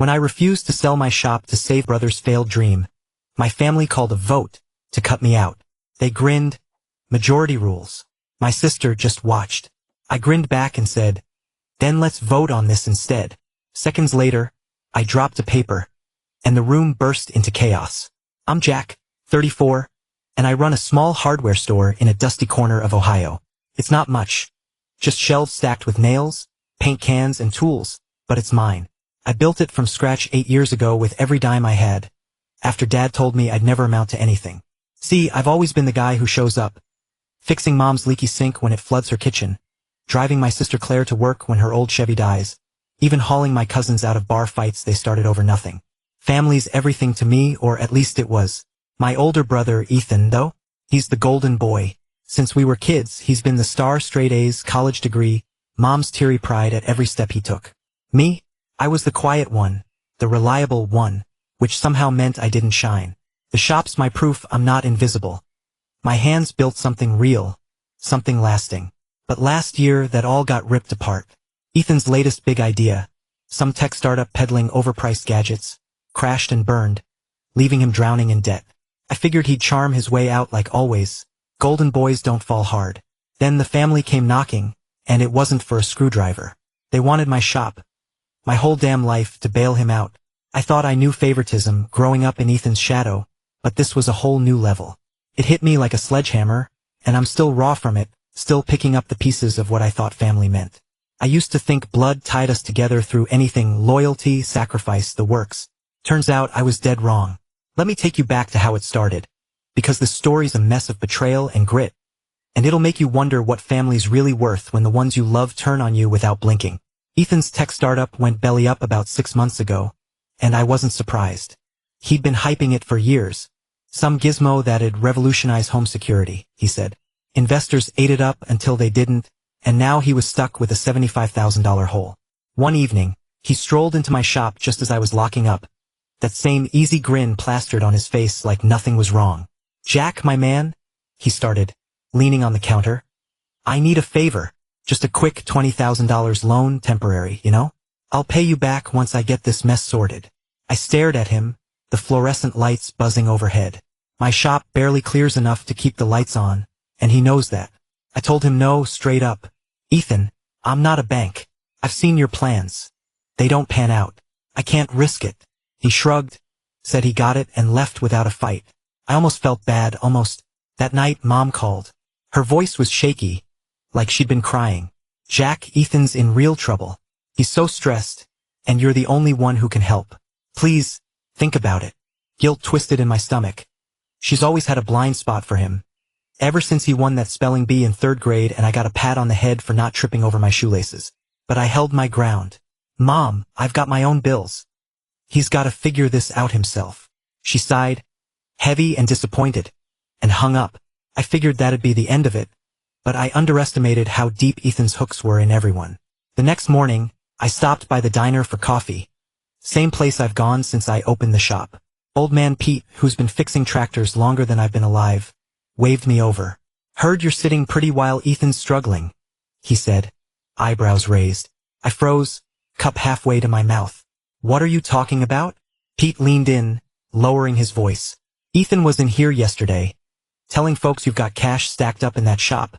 When I refused to sell my shop to save brother's failed dream, my family called a vote to cut me out. They grinned, majority rules. My sister just watched. I grinned back and said, then let's vote on this instead. Seconds later, I dropped a paper, and the room burst into chaos. I'm Jack, 34, and I run a small hardware store in a dusty corner of Ohio. It's not much, just shelves stacked with nails, paint cans, and tools, but it's mine. I built it from scratch 8 years ago with every dime I had, after Dad told me I'd never amount to anything. See, I've always been the guy who shows up, fixing Mom's leaky sink when it floods her kitchen, driving my sister Claire to work when her old Chevy dies, even hauling my cousins out of bar fights they started over nothing. Family's everything to me, or at least it was. My older brother, Ethan, though, he's the golden boy. Since we were kids, he's been the star, straight A's, college degree, Mom's teary pride at every step he took. Me? I was the quiet one, the reliable one, which somehow meant I didn't shine. The shop's my proof I'm not invisible. My hands built something real, something lasting. But last year, that all got ripped apart. Ethan's latest big idea, some tech startup peddling overpriced gadgets, crashed and burned, leaving him drowning in debt. I figured he'd charm his way out like always. Golden boys don't fall hard. Then the family came knocking, and it wasn't for a screwdriver. They wanted my shop, my whole damn life, to bail him out. I thought I knew favoritism growing up in Ethan's shadow, but this was a whole new level. It hit me like a sledgehammer, and I'm still raw from it, still picking up the pieces of what I thought family meant. I used to think blood tied us together through anything, loyalty, sacrifice, the works. Turns out I was dead wrong. Let me take you back to how it started, because this story's a mess of betrayal and grit, and it'll make you wonder what family's really worth when the ones you love turn on you without blinking. Ethan's tech startup went belly up about 6 months ago, and I wasn't surprised. He'd been hyping it for years. Some gizmo that'd revolutionize home security, he said. Investors ate it up until they didn't, and now he was stuck with a $75,000 hole. One evening, he strolled into my shop just as I was locking up, that same easy grin plastered on his face like nothing was wrong. Jack, my man, he started, leaning on the counter. I need a favor. Just a quick $20,000 loan, temporary, you know? I'll pay you back once I get this mess sorted. I stared at him, the fluorescent lights buzzing overhead. My shop barely clears enough to keep the lights on, and he knows that. I told him no, straight up. Ethan, I'm not a bank. I've seen your plans. They don't pan out. I can't risk it. He shrugged, said he got it, and left without a fight. I almost felt bad, almost. That night, Mom called. Her voice was shaky, like she'd been crying. Jack, Ethan's in real trouble. He's so stressed, and you're the only one who can help. Please, think about it. Guilt twisted in my stomach. She's always had a blind spot for him. Ever since he won that spelling bee in 3rd grade and I got a pat on the head for not tripping over my shoelaces. But I held my ground. Mom, I've got my own bills. He's got to figure this out himself. She sighed, heavy and disappointed, and hung up. I figured that'd be the end of it, but I underestimated how deep Ethan's hooks were in everyone. The next morning, I stopped by the diner for coffee. Same place I've gone since I opened the shop. Old man Pete, who's been fixing tractors longer than I've been alive, waved me over. Heard you're sitting pretty while Ethan's struggling, he said, eyebrows raised. I froze, cup halfway to my mouth. What are you talking about? Pete leaned in, lowering his voice. Ethan was in here yesterday, telling folks you've got cash stacked up in that shop,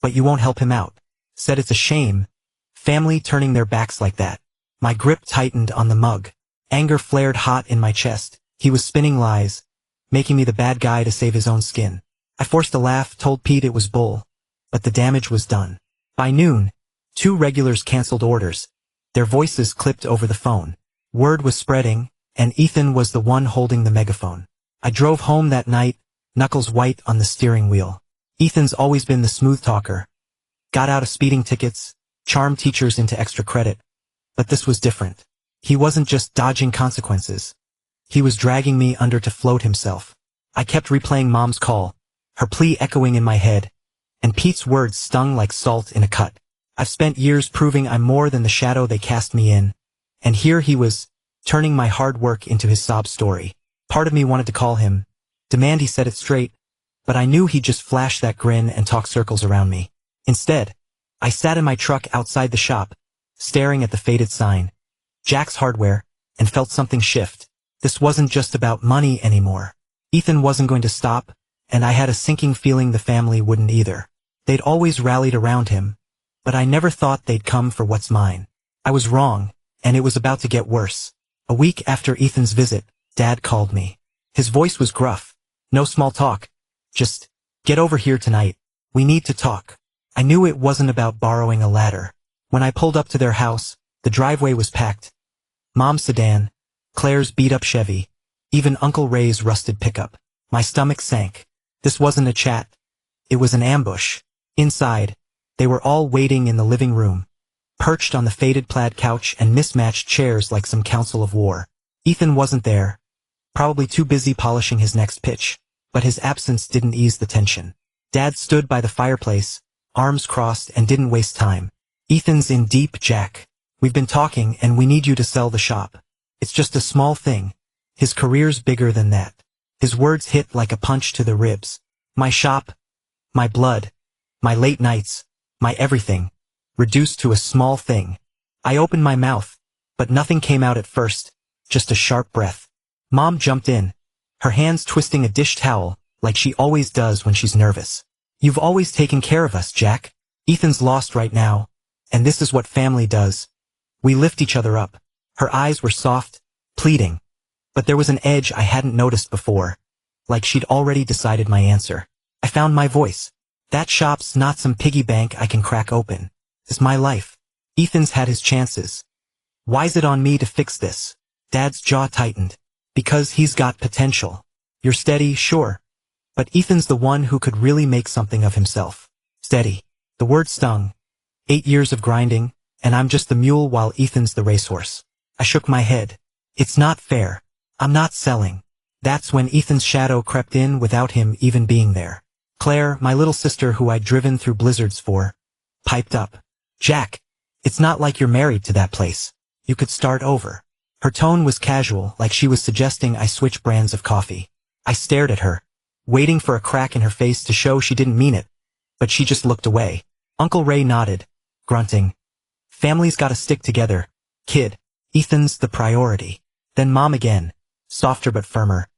but you won't help him out. Said it's a shame, family turning their backs like that. My grip tightened on the mug. Anger flared hot in my chest. He was spinning lies, making me the bad guy to save his own skin. I forced a laugh, told Pete it was bull, but the damage was done. By noon, 2 regulars canceled orders. Their voices clipped over the phone. Word was spreading, and Ethan was the one holding the megaphone. I drove home that night, knuckles white on the steering wheel. Ethan's always been the smooth talker. Got out of speeding tickets, charmed teachers into extra credit. But this was different. He wasn't just dodging consequences. He was dragging me under to float himself. I kept replaying Mom's call, her plea echoing in my head, and Pete's words stung like salt in a cut. I've spent years proving I'm more than the shadow they cast me in, and here he was, turning my hard work into his sob story. Part of me wanted to call him, demand he set it straight, but I knew he'd just flash that grin and talk circles around me. Instead, I sat in my truck outside the shop, staring at the faded sign. Jack's Hardware, and felt something shift. This wasn't just about money anymore. Ethan wasn't going to stop, and I had a sinking feeling the family wouldn't either. They'd always rallied around him, but I never thought they'd come for what's mine. I was wrong, and it was about to get worse. A week after Ethan's visit, Dad called me. His voice was gruff. No small talk. Just, get over here tonight. We need to talk. I knew it wasn't about borrowing a ladder. When I pulled up to their house, the driveway was packed. Mom's sedan, Claire's beat-up Chevy, even Uncle Ray's rusted pickup. My stomach sank. This wasn't a chat. It was an ambush. Inside, they were all waiting in the living room, perched on the faded plaid couch and mismatched chairs like some council of war. Ethan wasn't there, probably too busy polishing his next pitch, but his absence didn't ease the tension. Dad stood by the fireplace, arms crossed, and didn't waste time. Ethan's in deep, Jack. We've been talking and we need you to sell the shop. It's just a small thing. His career's bigger than that. His words hit like a punch to the ribs. My shop, my blood, my late nights, my everything, reduced to a small thing. I opened my mouth, but nothing came out at first, just a sharp breath. Mom jumped in, her hands twisting a dish towel, like she always does when she's nervous. You've always taken care of us, Jack. Ethan's lost right now, and this is what family does. We lift each other up. Her eyes were soft, pleading, but there was an edge I hadn't noticed before, like she'd already decided my answer. I found my voice. That shop's not some piggy bank I can crack open. It's my life. Ethan's had his chances. Why's it on me to fix this? Dad's jaw tightened. Because he's got potential. You're steady, sure. But Ethan's the one who could really make something of himself. Steady. The word stung. 8 years of grinding, and I'm just the mule while Ethan's the racehorse. I shook my head. It's not fair. I'm not selling. That's when Ethan's shadow crept in without him even being there. Claire, my little sister who I'd driven through blizzards for, piped up. Jack, it's not like you're married to that place. You could start over. Her tone was casual, like she was suggesting I switch brands of coffee. I stared at her, waiting for a crack in her face to show she didn't mean it, but she just looked away. Uncle Ray nodded, grunting. Family's gotta stick together, kid. Ethan's the priority. Then Mom again, softer but firmer.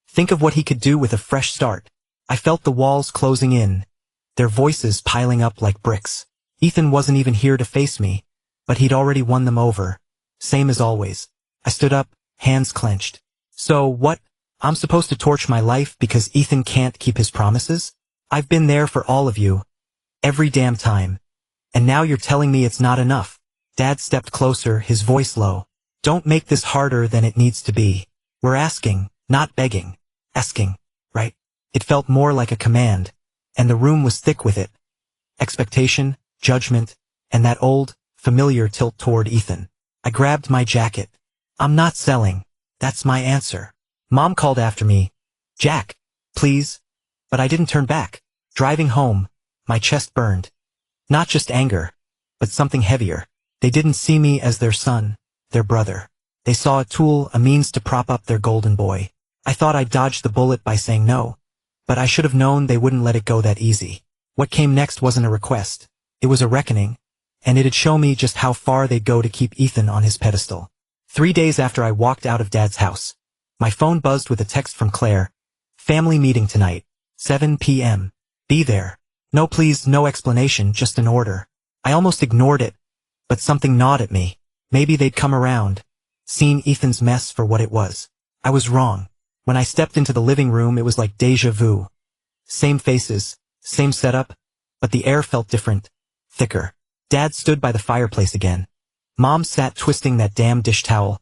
Think of what he could do with a fresh start. I felt the walls closing in, their voices piling up like bricks. Ethan wasn't even here to face me, but he'd already won them over. Same as always. I stood up, hands clenched. So what? I'm supposed to torch my life because Ethan can't keep his promises? I've been there for all of you. Every damn time. And now you're telling me it's not enough. Dad stepped closer, his voice low. Don't make this harder than it needs to be. We're asking, not begging. Asking, right? It felt more like a command, and the room was thick with it. Expectation, judgment, and that old, familiar tilt toward Ethan. I grabbed my jacket. I'm not selling. That's my answer. Mom called after me. Jack, please. But I didn't turn back. Driving home, my chest burned. Not just anger, but something heavier. They didn't see me as their son, their brother. They saw a tool, a means to prop up their golden boy. I thought I'd dodged the bullet by saying no, but I should have known they wouldn't let it go that easy. What came next wasn't a request. It was a reckoning, and it'd show me just how far they'd go to keep Ethan on his pedestal. 3 days after I walked out of Dad's house, my phone buzzed with a text from Claire. Family meeting tonight, 7 p.m. Be there. No please, no explanation, just an order. I almost ignored it, but something gnawed at me. Maybe they'd come around, seen Ethan's mess for what it was. I was wrong. When I stepped into the living room, it was like déjà vu. Same faces, same setup, but the air felt different, thicker. Dad stood by the fireplace again. Mom sat twisting that damn dish towel.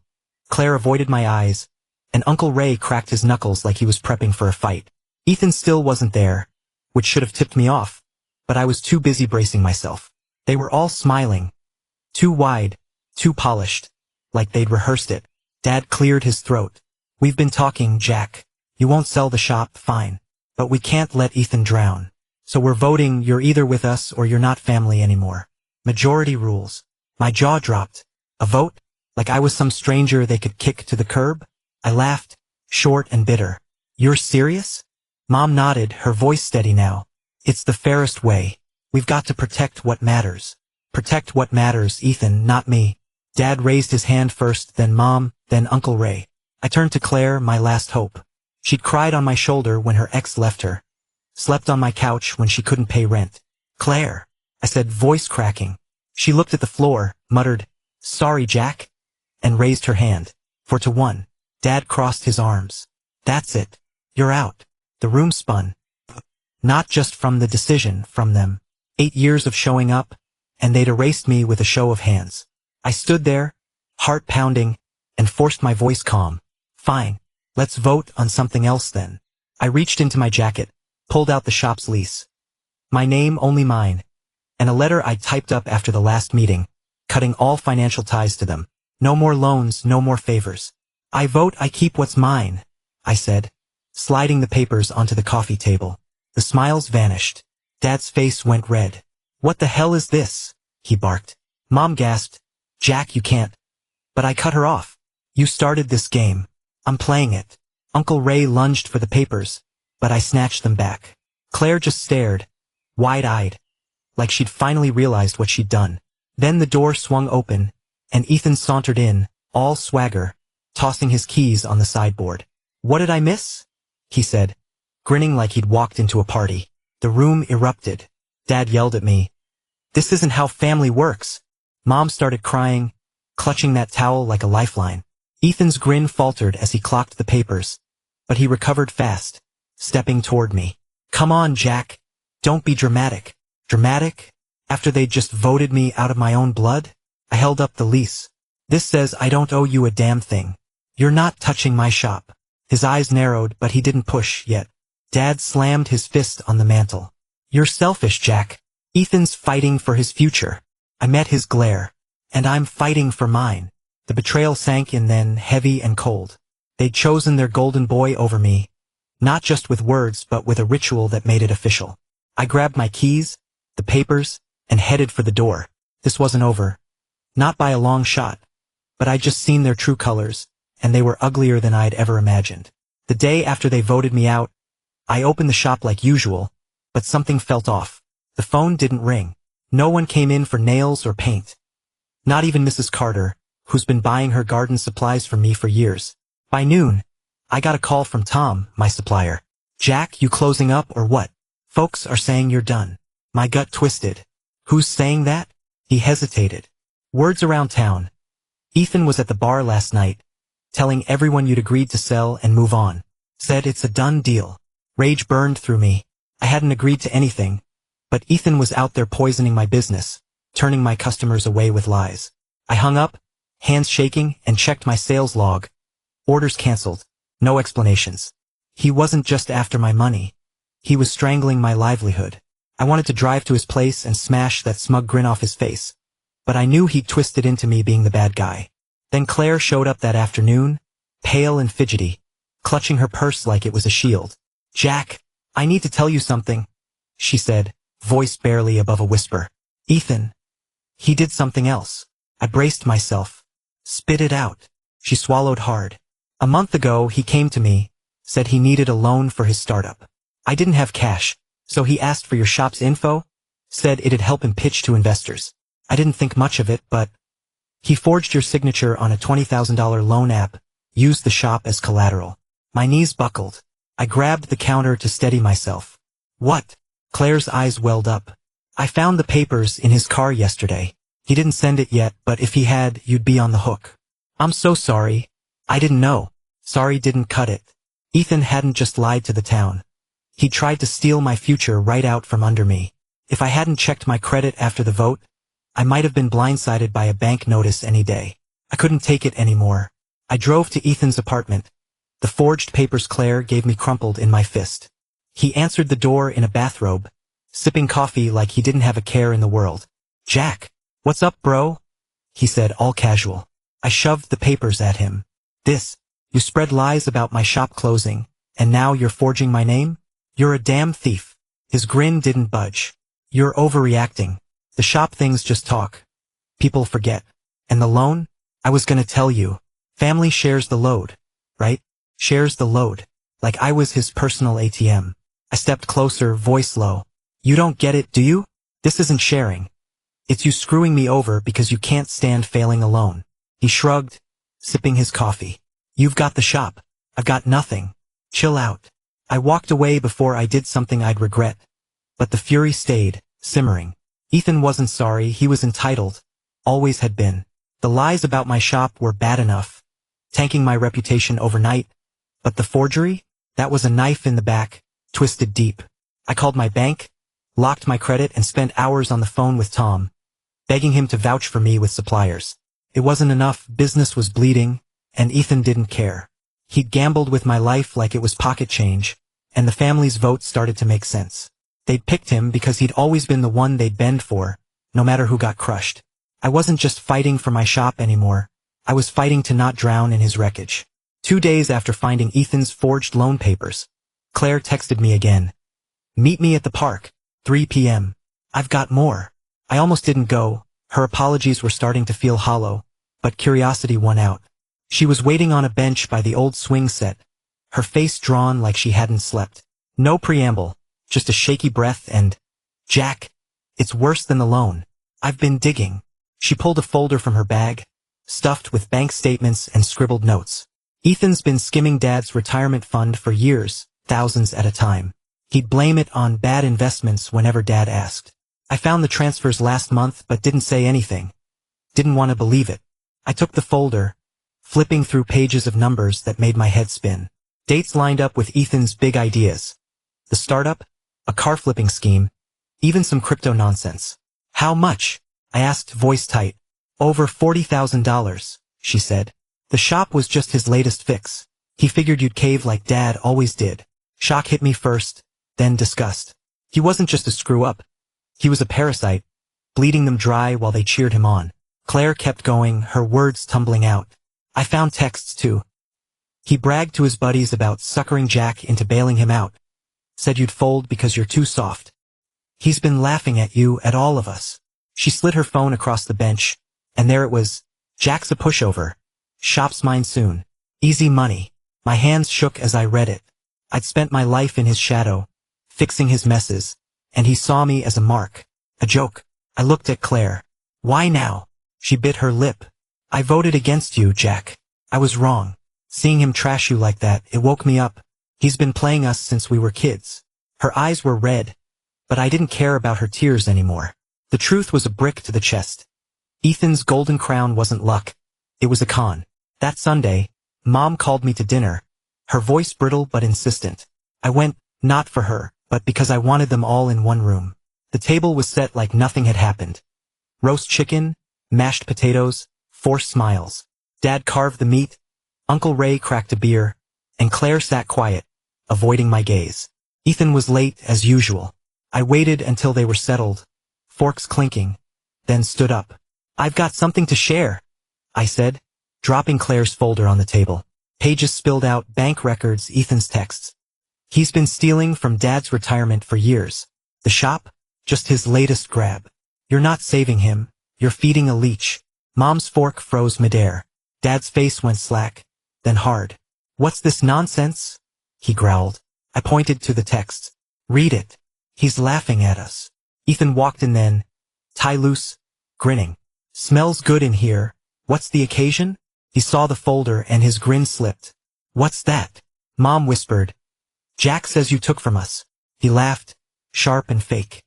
Claire avoided my eyes, and Uncle Ray cracked his knuckles like he was prepping for a fight. Ethan still wasn't there, which should have tipped me off, but I was too busy bracing myself. They were all smiling. Too wide, too polished, like they'd rehearsed it. Dad cleared his throat. We've been talking, Jack. You won't sell the shop, fine. But we can't let Ethan drown. So we're voting, you're either with us or you're not family anymore. Majority rules. My jaw dropped. A vote? Like I was some stranger they could kick to the curb? I laughed, short and bitter. You're serious? Mom nodded, her voice steady now. It's the fairest way. We've got to protect what matters. Protect what matters, Ethan, not me. Dad raised his hand first, then Mom, then Uncle Ray. I turned to Claire, my last hope. She'd cried on my shoulder when her ex left her. Slept on my couch when she couldn't pay rent. Claire, I said, voice cracking. She looked at the floor, muttered, "Sorry, Jack," and raised her hand. 4-1. Dad crossed his arms. "That's it. You're out." The room spun. Not just from the decision, from them. 8 years of showing up, and they'd erased me with a show of hands. I stood there, heart pounding, and forced my voice calm. "Fine. Let's vote on something else then." I reached into my jacket, pulled out the shop's lease. My name, only mine, and a letter I typed up after the last meeting, cutting all financial ties to them. No more loans, no more favors. "I vote I keep what's mine," I said, sliding the papers onto the coffee table. The smiles vanished. Dad's face went red. "What the hell is this?" he barked. Mom gasped, "Jack, you can't." But I cut her off. "You started this game. I'm playing it." Uncle Ray lunged for the papers, but I snatched them back. Claire just stared, wide-eyed, like she'd finally realized what she'd done. Then the door swung open, and Ethan sauntered in, all swagger, tossing his keys on the sideboard. "What did I miss?" he said, grinning like he'd walked into a party. The room erupted. Dad yelled at me, "This isn't how family works." Mom started crying, clutching that towel like a lifeline. Ethan's grin faltered as he clocked the papers, but he recovered fast, stepping toward me. "Come on, Jack. Don't be dramatic." Dramatic? After they'd just voted me out of my own blood? I held up the lease. "This says I don't owe you a damn thing. You're not touching my shop." His eyes narrowed, but he didn't push yet. Dad slammed his fist on the mantel. "You're selfish, Jack. Ethan's fighting for his future." I met his glare. "And I'm fighting for mine." The betrayal sank in then, heavy and cold. They'd chosen their golden boy over me, not just with words but with a ritual that made it official. I grabbed my keys, the papers, and headed for the door. This wasn't over. Not by a long shot. But I'd just seen their true colors, and they were uglier than I'd ever imagined. The day after they voted me out, I opened the shop like usual, but something felt off. The phone didn't ring. No one came in for nails or paint. Not even Mrs. Carter, who's been buying her garden supplies from me for years. By noon, I got a call from Tom, my supplier. "Jack, you closing up or what? Folks are saying you're done." My gut twisted. "Who's saying that?" He hesitated. "Words around town. Ethan was at the bar last night, telling everyone you'd agreed to sell and move on. Said it's a done deal." Rage burned through me. I hadn't agreed to anything, but Ethan was out there poisoning my business, turning my customers away with lies. I hung up, hands shaking, and checked my sales log. Orders canceled. No explanations. He wasn't just after my money. He was strangling my livelihood. I wanted to drive to his place and smash that smug grin off his face, but I knew he'd twisted into me being the bad guy. Then Claire showed up that afternoon, pale and fidgety, clutching her purse like it was a shield. "Jack, I need to tell you something," she said, voice barely above a whisper. "Ethan, he did something else." I braced myself. "Spit it out." She swallowed hard. "A month ago he came to me, said he needed a loan for his startup. I didn't have cash, so he asked for your shop's info, said it'd help him pitch to investors. I didn't think much of it, but he forged your signature on a $20,000 loan app, used the shop as collateral." My knees buckled. I grabbed the counter to steady myself. "What?" Claire's eyes welled up. "I found the papers in his car yesterday. He didn't send it yet, but if he had, you'd be on the hook." "I'm so sorry. I didn't know." Sorry didn't cut it. Ethan hadn't just lied to the town. He tried to steal my future right out from under me. If I hadn't checked my credit after the vote, I might have been blindsided by a bank notice any day. I couldn't take it anymore. I drove to Ethan's apartment. The forged papers Claire gave me crumpled in my fist. He answered the door in a bathrobe, sipping coffee like he didn't have a care in the world. "Jack, what's up, bro?" he said, all casual. I shoved the papers at him. You spread lies about my shop closing, and now you're forging my name? You're a damn thief." His grin didn't budge. "You're overreacting. The shop things just talk. People forget. And the loan? I was gonna tell you. Family shares the load, right? Shares the load. Like I was his personal ATM. I stepped closer, voice low. "You don't get it, do you? This isn't sharing. It's you screwing me over because you can't stand failing alone. He shrugged, sipping his coffee. You've got the shop. I've got nothing. Chill out. I walked away before I did something I'd regret. But the fury stayed, simmering. Ethan wasn't sorry, he was entitled. Always had been. The lies about my shop were bad enough, tanking my reputation overnight. But the forgery? That was a knife in the back, twisted deep. I called my bank, locked my credit, and spent hours on the phone with Tom, begging him to vouch for me with suppliers. It wasn't enough, business was bleeding, and Ethan didn't care. He'd gambled with my life like it was pocket change, and the family's vote started to make sense. They'd picked him because he'd always been the one they'd bend for, no matter who got crushed. I wasn't just fighting for my shop anymore, I was fighting to not drown in his wreckage. 2 days after finding Ethan's forged loan papers, Claire texted me again. Meet me at the park, 3 p.m. I've got more. I almost didn't go, her apologies were starting to feel hollow, but curiosity won out. She was waiting on a bench by the old swing set, her face drawn like she hadn't slept. No preamble, just a shaky breath and, Jack, it's worse than the loan. I've been digging. She pulled a folder from her bag, stuffed with bank statements and scribbled notes. Ethan's been skimming Dad's retirement fund for years, thousands at a time. He'd blame it on bad investments whenever Dad asked. I found the transfers last month but didn't say anything. Didn't want to believe it. I took the folder, flipping through pages of numbers that made my head spin. Dates lined up with Ethan's big ideas. The startup, a car flipping scheme, even some crypto nonsense. How much? I asked, voice tight. Over $40,000, she said. The shop was just his latest fix. He figured you'd cave like Dad always did. Shock hit me first, then disgust. He wasn't just a screw-up. He was a parasite, bleeding them dry while they cheered him on. Claire kept going, her words tumbling out. I found texts too. He bragged to his buddies about suckering Jack into bailing him out. Said you'd fold because you're too soft. He's been laughing at you, at all of us. She slid her phone across the bench, and there it was. Jack's a pushover. Shop's mine soon. Easy money. My hands shook as I read it. I'd spent my life in his shadow, fixing his messes, and he saw me as a mark, a joke. I looked at Claire. Why now? She bit her lip. I voted against you, Jack. I was wrong. Seeing him trash you like that, it woke me up. He's been playing us since we were kids. Her eyes were red, but I didn't care about her tears anymore. The truth was a brick to the chest. Ethan's golden crown wasn't luck. It was a con. That Sunday, Mom called me to dinner, her voice brittle but insistent. I went, not for her, but because I wanted them all in one room. The table was set like nothing had happened. Roast chicken, mashed potatoes, forced smiles. Dad carved the meat, Uncle Ray cracked a beer, and Claire sat quiet, avoiding my gaze. Ethan was late as usual. I waited until they were settled, forks clinking, then stood up. I've got something to share, I said, dropping Claire's folder on the table. Pages spilled out, bank records, Ethan's texts. He's been stealing from Dad's retirement for years. The shop? Just his latest grab. You're not saving him, you're feeding a leech. Mom's fork froze midair. Dad's face went slack, then hard. What's this nonsense? He growled. I pointed to the text. Read it. He's laughing at us. Ethan walked in then, tie loose, grinning. Smells good in here. What's the occasion? He saw the folder and his grin slipped. What's that? Mom whispered. Jack says you took from us. He laughed, sharp and fake.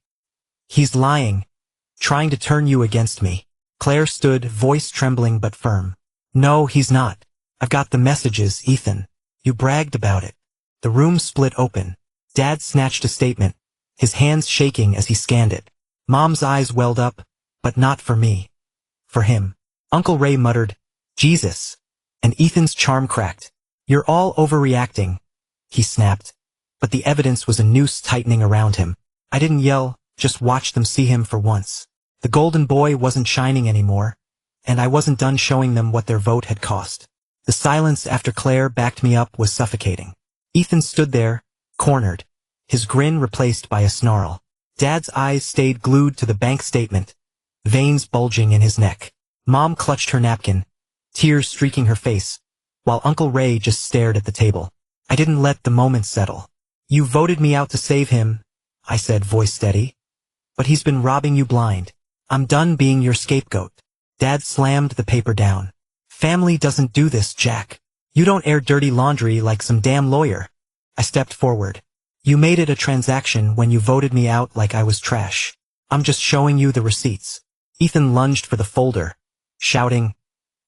He's lying, trying to turn you against me. Claire stood, voice trembling but firm. No, he's not. I've got the messages, Ethan. You bragged about it. The room split open. Dad snatched a statement, his hands shaking as he scanned it. Mom's eyes welled up, but not for me. For him. Uncle Ray muttered, Jesus. And Ethan's charm cracked. You're all overreacting, he snapped. But the evidence was a noose tightening around him. I didn't yell, just watched them see him for once. The golden boy wasn't shining anymore, and I wasn't done showing them what their vote had cost. The silence after Claire backed me up was suffocating. Ethan stood there, cornered, his grin replaced by a snarl. Dad's eyes stayed glued to the bank statement, veins bulging in his neck. Mom clutched her napkin, tears streaking her face, while Uncle Ray just stared at the table. I didn't let the moment settle. You voted me out to save him, I said, voice steady. But he's been robbing you blind. I'm done being your scapegoat. Dad slammed the paper down. Family doesn't do this, Jack. You don't air dirty laundry like some damn lawyer. I stepped forward. You made it a transaction when you voted me out like I was trash. I'm just showing you the receipts. Ethan lunged for the folder, shouting,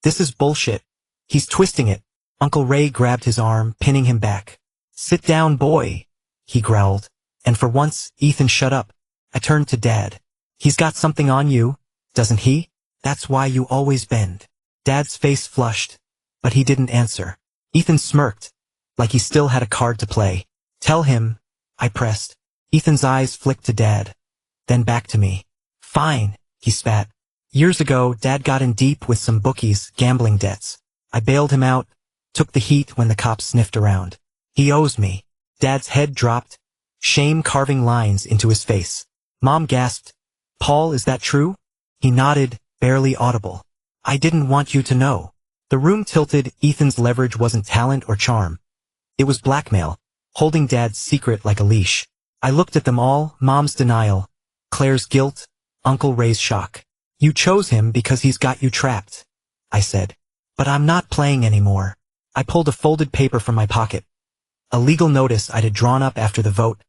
"This is bullshit. He's twisting it." Uncle Ray grabbed his arm, pinning him back. "Sit down, boy," he growled, and for once, Ethan shut up. I turned to Dad. "He's got something on you, doesn't he? That's why you always bend." Dad's face flushed, but he didn't answer. Ethan smirked, like he still had a card to play. "Tell him," I pressed. Ethan's eyes flicked to Dad, then back to me. "Fine," he spat. "Years ago, Dad got in deep with some bookies' gambling debts. I bailed him out, took the heat when the cops sniffed around. He owes me." Dad's head dropped, shame carving lines into his face. Mom gasped, "Paul, is that true?" He nodded, barely audible. "I didn't want you to know." The room tilted. Ethan's leverage wasn't talent or charm. It was blackmail, holding Dad's secret like a leash. I looked at them all, Mom's denial, Claire's guilt, Uncle Ray's shock. "You chose him because he's got you trapped," I said. "But I'm not playing anymore." I pulled a folded paper from my pocket. A legal notice I had drawn up after the vote,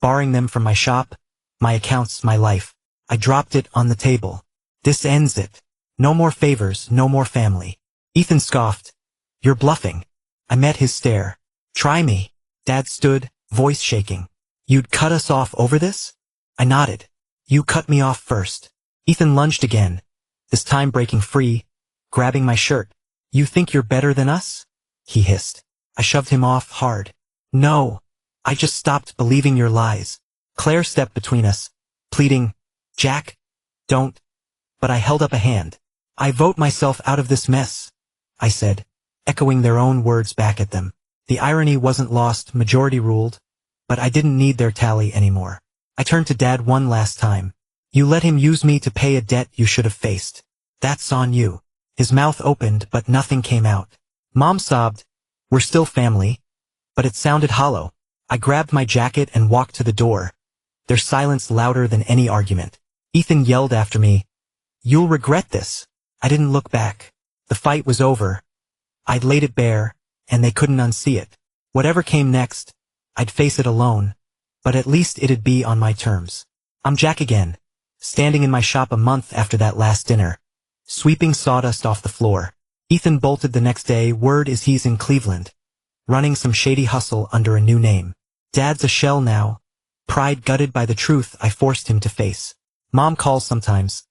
barring them from my shop, my accounts, my life. I dropped it on the table. "This ends it. No more favors, no more family." Ethan scoffed. "You're bluffing." I met his stare. "Try me." Dad stood, voice shaking. "You'd cut us off over this?" I nodded. "You cut me off first." Ethan lunged again, this time breaking free, grabbing my shirt. "You think you're better than us?" he hissed. I shoved him off hard. "No, I just stopped believing your lies." Claire stepped between us, pleading, "Jack, don't." But I held up a hand. "I vote myself out of this mess," I said, echoing their own words back at them. The irony wasn't lost, majority ruled, but I didn't need their tally anymore. I turned to Dad one last time. "You let him use me to pay a debt you should have faced. That's on you." His mouth opened, but nothing came out. Mom sobbed, "We're still family," but it sounded hollow. I grabbed my jacket and walked to the door, their silence louder than any argument. Ethan yelled after me, "You'll regret this." I didn't look back. The fight was over. I'd laid it bare, and they couldn't unsee it. Whatever came next, I'd face it alone, but at least it'd be on my terms. I'm Jack again, standing in my shop a month after that last dinner, sweeping sawdust off the floor. Ethan bolted the next day. Word is he's in Cleveland, running some shady hustle under a new name. Dad's a shell now, pride gutted by the truth I forced him to face. Mom calls sometimes,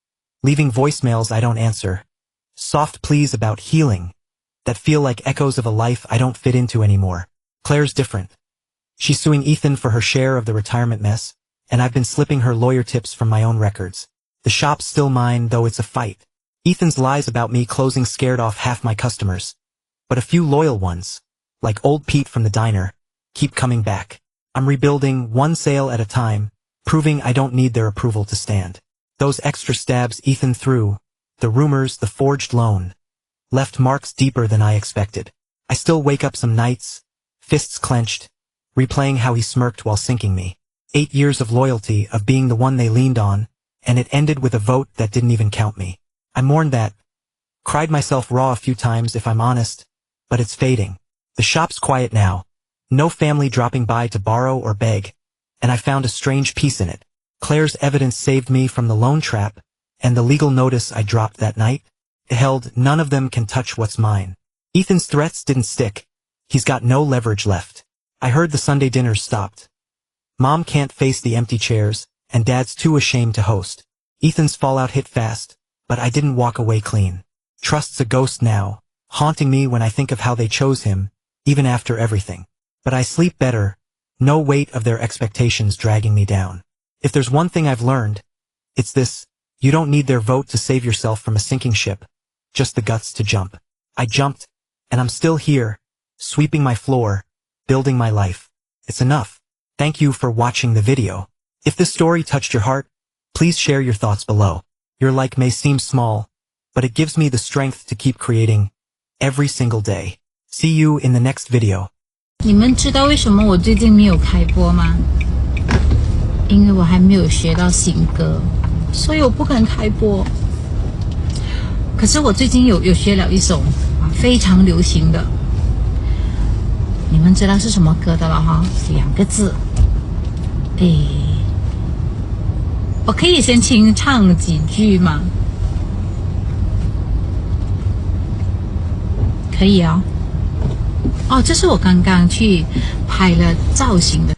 leaving voicemails I don't answer, soft pleas about healing that feel like echoes of a life I don't fit into anymore. Claire's different. She's suing Ethan for her share of the retirement mess, and I've been slipping her lawyer tips from my own records. The shop's still mine, though it's a fight. Ethan's lies about me closing scared off half my customers, but a few loyal ones, like old Pete from the diner, keep coming back. I'm rebuilding one sale at a time, proving I don't need their approval to stand. Those extra stabs Ethan threw, the rumors, the forged loan, left marks deeper than I expected. I still wake up some nights, fists clenched, replaying how he smirked while sinking me. 8 years of loyalty, of being the one they leaned on, and it ended with a vote that didn't even count me. I mourned that, cried myself raw a few times if I'm honest, but it's fading. The shop's quiet now, no family dropping by to borrow or beg, and I found a strange peace in it. Claire's evidence saved me from the loan trap, and the legal notice I dropped that night, it held none of them can touch what's mine. Ethan's threats didn't stick. He's got no leverage left. I heard the Sunday dinners stopped. Mom can't face the empty chairs, and Dad's too ashamed to host. Ethan's fallout hit fast, but I didn't walk away clean. Trust's a ghost now, haunting me when I think of how they chose him, even after everything. But I sleep better, no weight of their expectations dragging me down. If there's one thing I've learned, it's this: you don't need their vote to save yourself from a sinking ship, just the guts to jump. I jumped, and I'm still here, sweeping my floor, building my life. It's enough. Thank you for watching the video. If this story touched your heart, please share your thoughts below. Your like may seem small, but it gives me the strength to keep creating every single day. See you in the next video. 你们知道为什么我最近没有开播吗？因为我还没有学到新歌。所以我不敢开播。可是我最近有学了一首非常流行的，你们知道是什么歌的了哈？2个字。我可以先清唱几句吗？可以哦。哦，这是我刚刚去拍了造型的